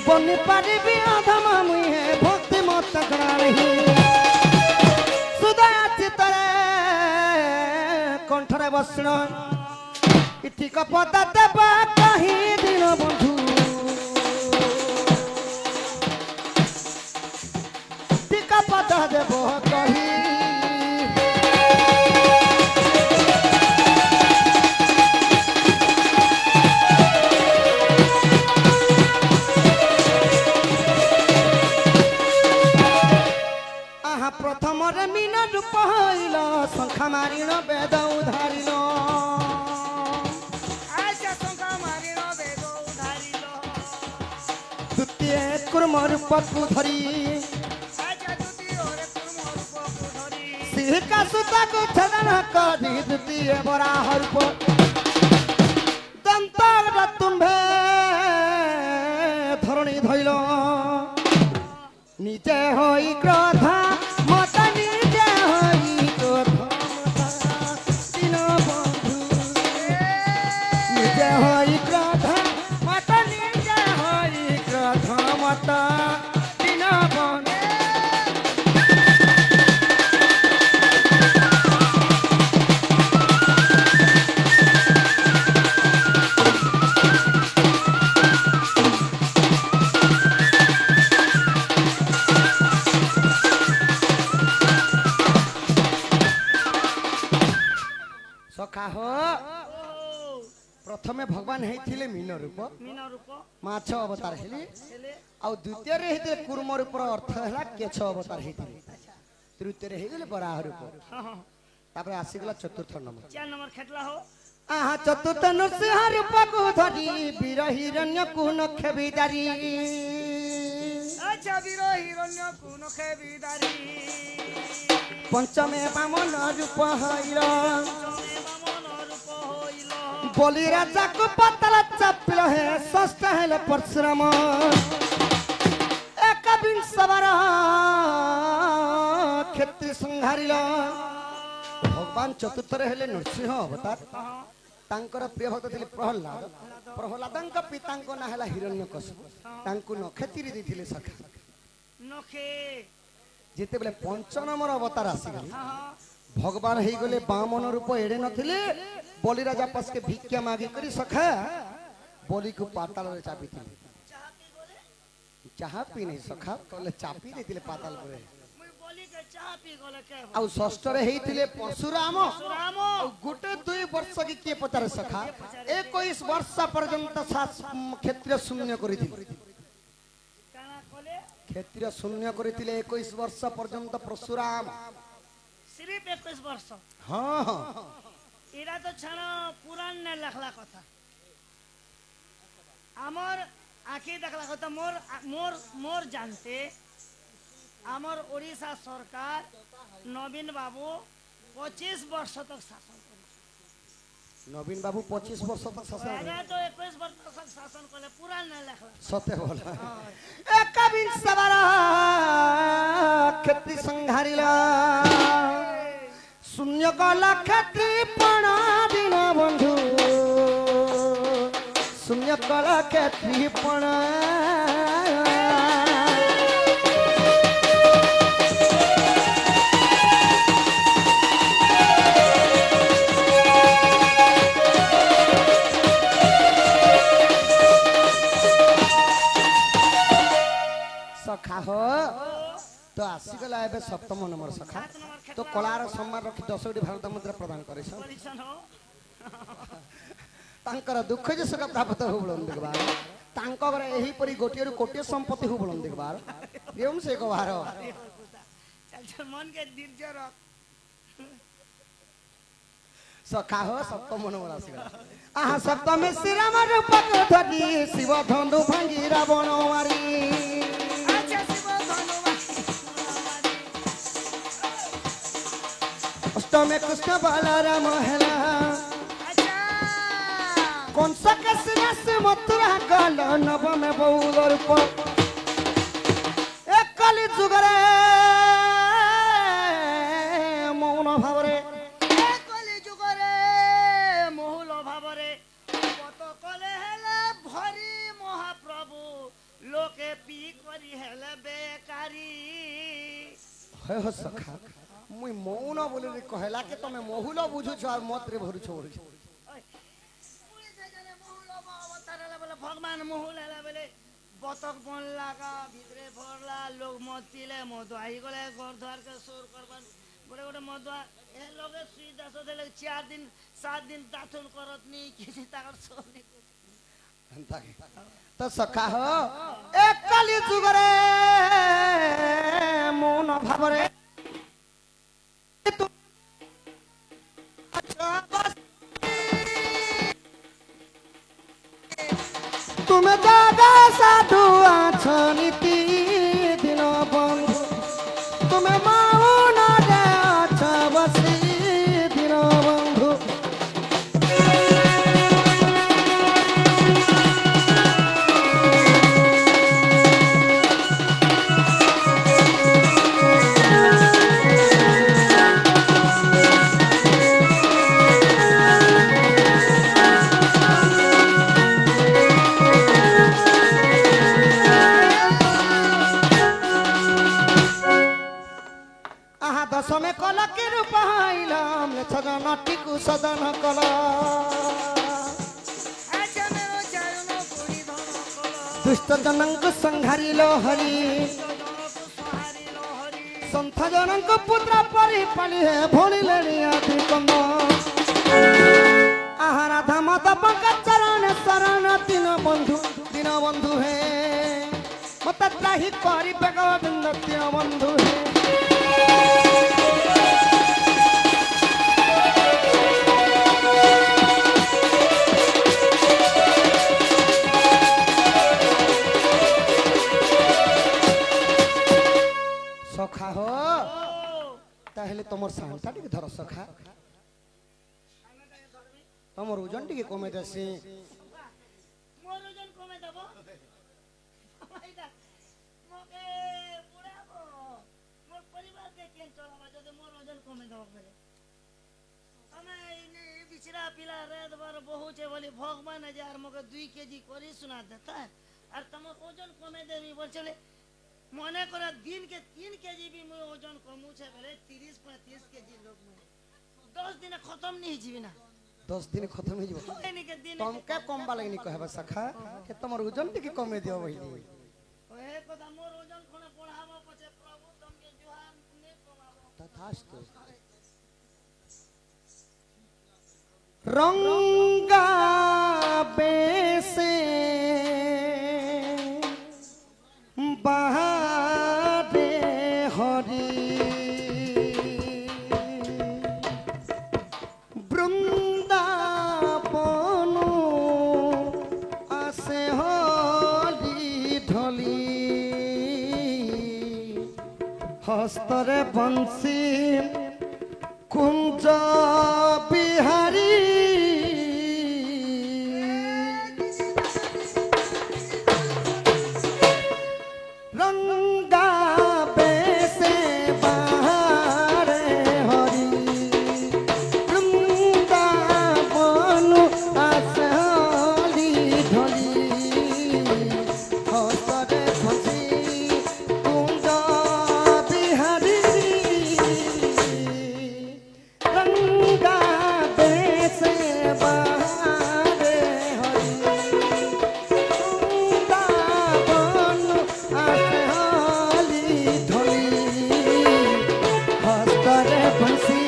बनी पारिबी अधमा मुहे भक्ति मत कराही सुधा चितरे कंठरे बसण इटिक पदा देबा कहीं दिन बंधु टिका पदा देब कहीं प्रथम मीन रूप हईल शंखा मारिण वेद उधारिल द्वितीय कुर्म रूप को धरी सिंह सूता को छदन करी द्वितीय बराह रूप दंत तुम्भे धरणी धैल निजे होई क्रोधा मत निजे होई क्रोधा तीन बंधु निजे होई क्रोधा मत निजे होई क्रोधा मत तीन बंधु प्रथमे भगवान हेथिले मीन रूप माछ अवतार हेले आ द्वितीय रे हेते कुर्म रूप अर्थ हला केछ अवतार हेथिले तृतीय रे हेगले बराह रूप तापर आसी गला चतुर्थ नंबर 4 नंबर खेटला हो आहा चतुर्थ नरसिंह रूप को धरी वीर हिरण्य कुन खेबिदारी अच्छा वीर हिरण्य कुन खेबिदारी पंचमे वामन रूप हईल बोली राजा को पतला चपिल है षष्ठ है परशुराम एक विंशवर क्षत्रि संहारिल भगवान चतुर्थ हेले नरसिंह अवतार तांकर प्रिय भक्त थिले प्रहलाद प्रहलादंक पितांक ना हला हिरण्यकशिपु तांकु नखेतिरि दिथिले सखा नखे जेते बेले पंच नंबर अवतार आसी भगवान ही गले बामन रूप एड़े नथिले बलि राजा पास के भिक्षा मागी करी सखा बलि को पाताल रे चापी थिले चाह पी नहीं सखा तले चापी देथिले पाताल रे मुई बलि के चाह पी गले के आ षष्ठ रे हेतिले परशुराम गुटे 2 वर्ष की के पतार सखा 21 वर्ष पर्यंत क्षेत्रीय शून्य करिथिले काना कोले क्षेत्रीय शून्य करिथिले 21 वर्ष पर्यंत परशुराम सिर्फ 21 वर्ष हां हां एरा तो छाना पुराण ने लखला कथा आमर आखी देखला कथा मोर मोर मोर जानते आमर ओडिशा सरकार नवीन बाबू 25 वर्ष तक शासन करे नवीन बाबू 25 वर्ष तक शासन करे तो 21 वर्ष तक शासन करे पुराण ने लखला सत्य बोला एक विंशवर क्षत्रि संहारिला शून्य कला क्षत्रि पणा दिन बंधु शून्य कला क्षत्रि पणा सखा हो तो आसीगला एबे सप्तम नंबर सखा तो कलार सम्मान रखी 10टी भारत मुद्रा प्रदान करे तांकर दुख जे सका प्राप्त हो बोलन देखबार तांको घरे एही परी गोटियर कोटी संपत्ति हो बोलन देखबार एवं से को बार चल चल मन के धीरज रख सखा हो सप्तम नंबर आसीगला आहा सप्तम श्री राम रूप को धरी शिव धनु भांगी रावण मारी अष्टमे कृष्ण बालाराम हेला कौन सा कसना से मथुरा काल नवमे बौल रूप एक कली जुगरे मौन भावरे एक कली जुगरे मोहुल भावरे कत कले हेला भरी महाप्रभु लोक हे हो सखा मुई मौन बोले रे कहला के तमे मोहुलो बुझु छ और मत रे भरु छ भगवान मोहुला बेले बतक बन लागा भितरे भरला लोग मत पीले मद आई गले घर द्वार के सोर करबन गोटे गोटे मद ए लगे सुई दास देले 4 दिन 7 दिन दातुन करत नी किसी ताकर सोर नी तो सखा हो एक कली जुगरे मौन भावरे तुम दादा साधु आछो नीति दिन बंधु तुम मौन रे आछो बसी दिन बंधु दशमे कल के रूप हाइलाम सदन टिकु सदन कल दुष्ट जनक संहारिल हरि संथ जनक पुत्र परि पाली हे भोलिले आदि कंद आहारा धाम तप चरण शरण दिन बंधु हे मत त्राही करि गोविंद तीन बंधु हे सखा हो ताहले तुम सांटा टी धर सखा तुम ओजन टी कमे देसी मोर ओजन कमे देबो भाईदा मोके बुढ़ाबो मोर परिवार के केन चलाबा जदे मोर ओजन कमे देबो बेले हमें इने बिचरा पिला रेद बार बहु छे बोली भगवान हजार मोके 2 केजी करी सुना देता और तुम ओजन कमे देबी बोल चले मने करा दिन के 3 केजी भी मैं ओजन कमू छे बेले 30-35 केजी लोग में 10 दिन खत्म नहीं जीवी ना 10 दिन खत्म नहीं जीव तुम के कम बाले नहीं कहबा सखा के तुम ओजन टी कमे दियो भइली ओए कदा मोर ओजन कोने बढ़ाबो पछे प्रभु तुम के जुहान ने कमाबो तथास्तु रंगा बेसे बहारे हरि वृंदावन आसे हली ढली हस्तरे बंसी कुंज बिहारी रंगा बेसे बहारे हरि वृंदावन आसली ढली हसरे फसी कुंज बिहारी रंगा बेसे बहारे हरि वृंदावन आसली ढली हस्तरे बंसी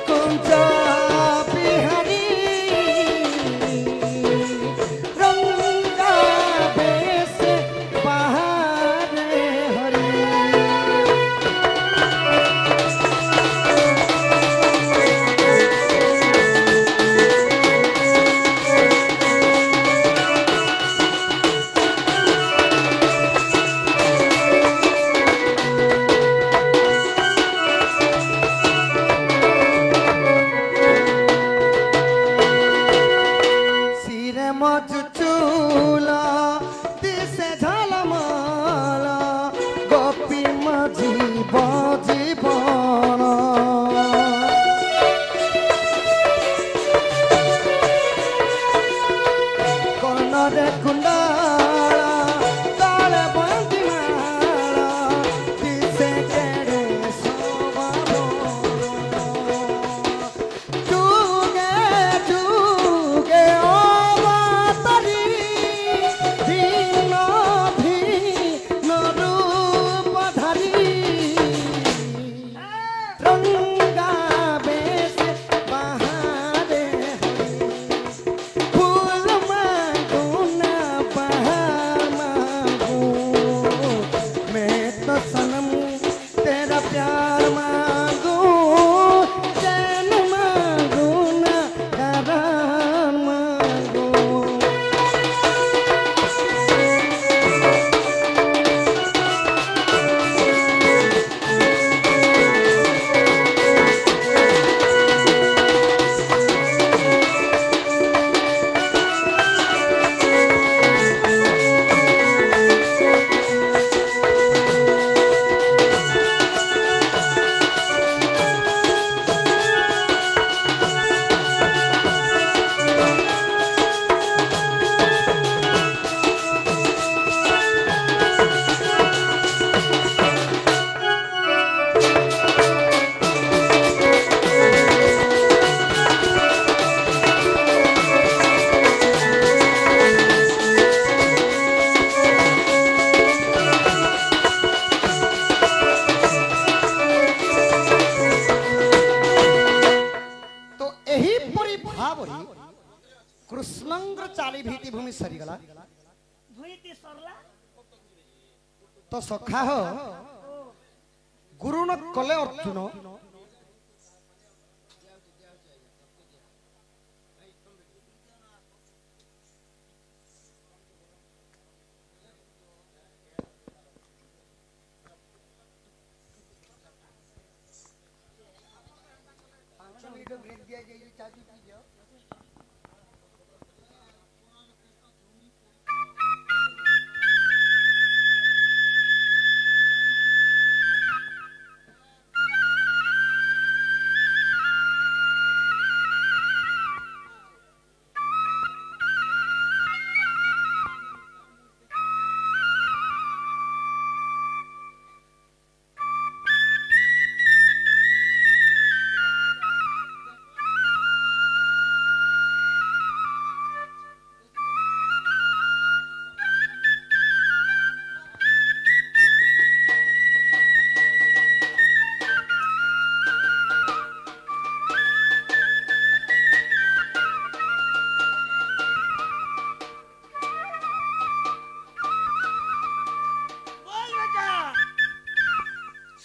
कुंज बिहारी रंगा बेसे बहारे हरि सिरे मज चूला दिसे झलमला गोपी मझी बजीवन कनरे कुंडाला ताले बंदी सरी गला भुईती सरला तो सखा हो गुरु न कले अर्जुन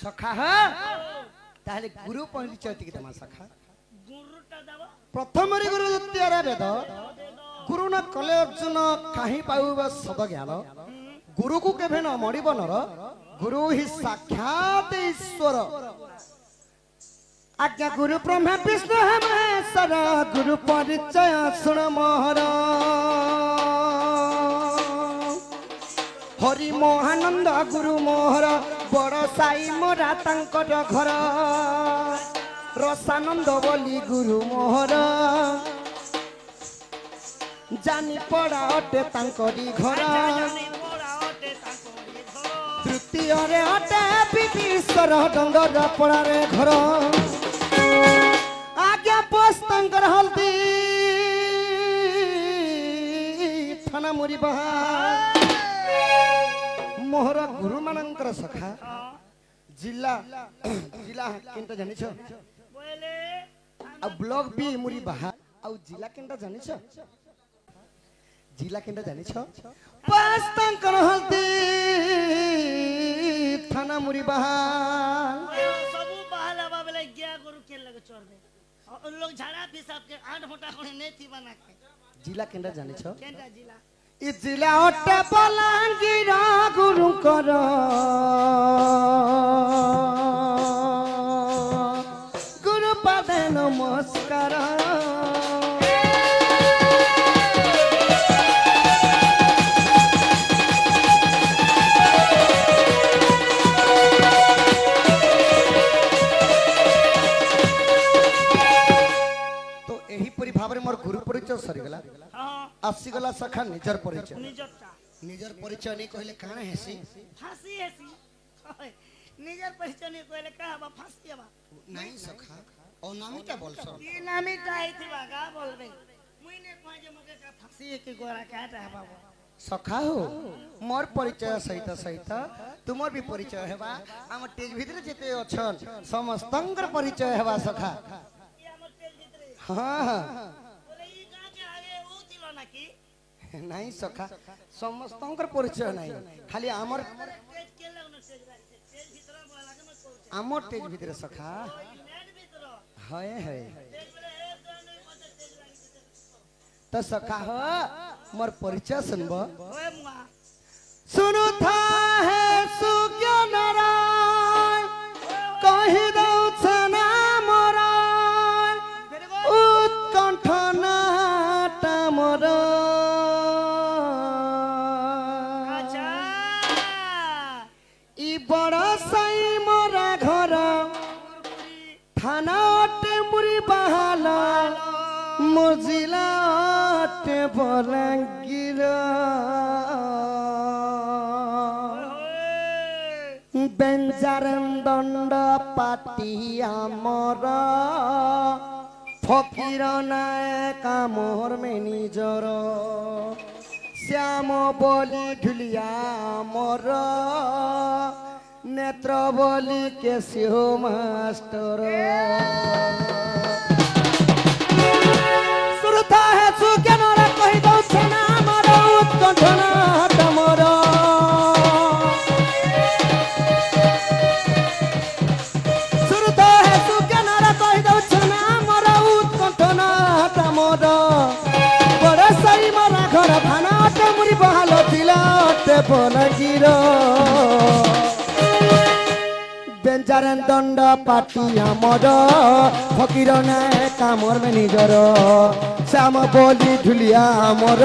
सखा है ताहले गुरु परिचय की तमा सखा गुरुटा दबा प्रथम गुरु द्वितीय वेद गुरु न कले अर्जुन काहि पाउबा सद ज्ञान गुरु को केभे न मरिब नर गुरु ही साक्षात ईश्वर आज्ञा गुरु ब्रह्मा विष्णु महेश्वर गुरु परिचय सुन मोहर हरि महानंद गुरु मोहर बड़ साई मोरा तांकर घर रसानंद बोली गुरु मोहर जानी पड़ा अटे तांकरी घर तृतीय रे अटे विधीश्वर डंगर पड़ा रे घर आज्ञा पोस तांकर हल्दी थाना मुरी बहा मोहर गुरु मानंकर सखा जिला जिला केनटा जानि छ बोले आ ब्लॉक बी मुरी बाहा आ जिला केनटा जानि छ जिला केनटा जानि छ पास तांकर हल्दी थाना मुरी बाहा सबु बहाला बाबले गया गुरु के लगे चोरबे और लोग झाड़ा पेशाब के 8 मोटा कोने नहीं थी बना के जिला केनटा जानि छ केनटा जिला इ जिला अटे बलांगीर गुरु कर गुरु पादे नमस्कार तो एही परि भाबरे मोर गुरु परिचय सरी गला हां आसीगला सखा निजर परिचय निजता निजर परिचय नहीं कहले काना हेसी फांसी हैसी निजर परिचय नहीं कहले का बा फांसी बा नहीं सखा और नामिटा बोल सर ई नामिटा आई थी बागा बोलबे मुइने कहे मके का फांसी के गोरा काटा है बाबू सखा हो मोर परिचय सहित सहित तुमर भी परिचय हेबा हम तेज भीतर जेते अछन समस्तंकर परिचय हेबा सखा ये हमर तेल भीतर हां बोले ई का के आगे ओ दिलो ना की नहीं सखा समस्तंकर परिचय नहीं खाली हमर तेज के लगन तेज भीतर बोला के मत कहू हमर तेज भीतर सखा नेट भीतर है है तेज बोले ए तो नहीं मत तेज लागी तो सखा हो मोर परिचय सुनबो ओए मुआ सुनु था है सुज्ञान नारायण कहि दौ छना मोरा उत्कंठ नाटा मोरा अच्छा ई बड़ा साई मोरा घर थाना अटे मुरी बहाला मोजिला अटे बलांगीर बेंजारन दंड पाटी आमर फकीर नायक मोर में निजर श्याम बोली ढुलिया मोर नेत्र बोली के सिंह मास्टर सुरता है सुज्ञान कहि दौ छना मारो ଉତ୍କଣ୍ଠନା ତମର ସୁରତ ହେତୁ ଜ୍ଞାନର କହିଦଉଛ ନା ମୋର ଉତ୍କଣ୍ଠନା ତମର ବଡ଼ ସାଇ ମରା ଘର ଧାନ ଅଟେ ମୁରି ବହାଲ ଥିଲା ଅଟେ ବଲଗିର বেঞ্জারেন দণ্ড পাটি আমার ফকির নাই কামর মে নিজর শ্যাম বলি ঢুলিয়া আমার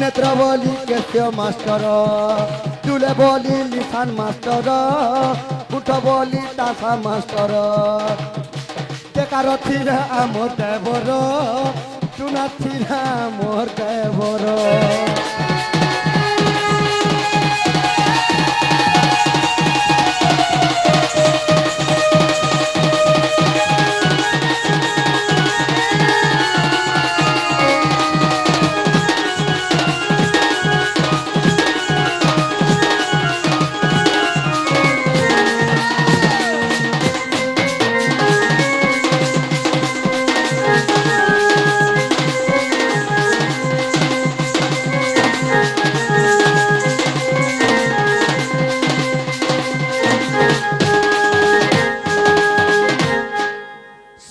নেত্র বলি কেশিয় মাস্টর তুলে বলি লিসান মাস্টর উঠ বলি তাসা মাস্টর বেকার থিরা আমার ড্রাইভর চুনা থিরা আমার ড্রাইভর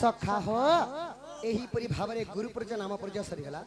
सखा हो एही परि भावरे गुरु परिचय नाम परिचय सरीगला।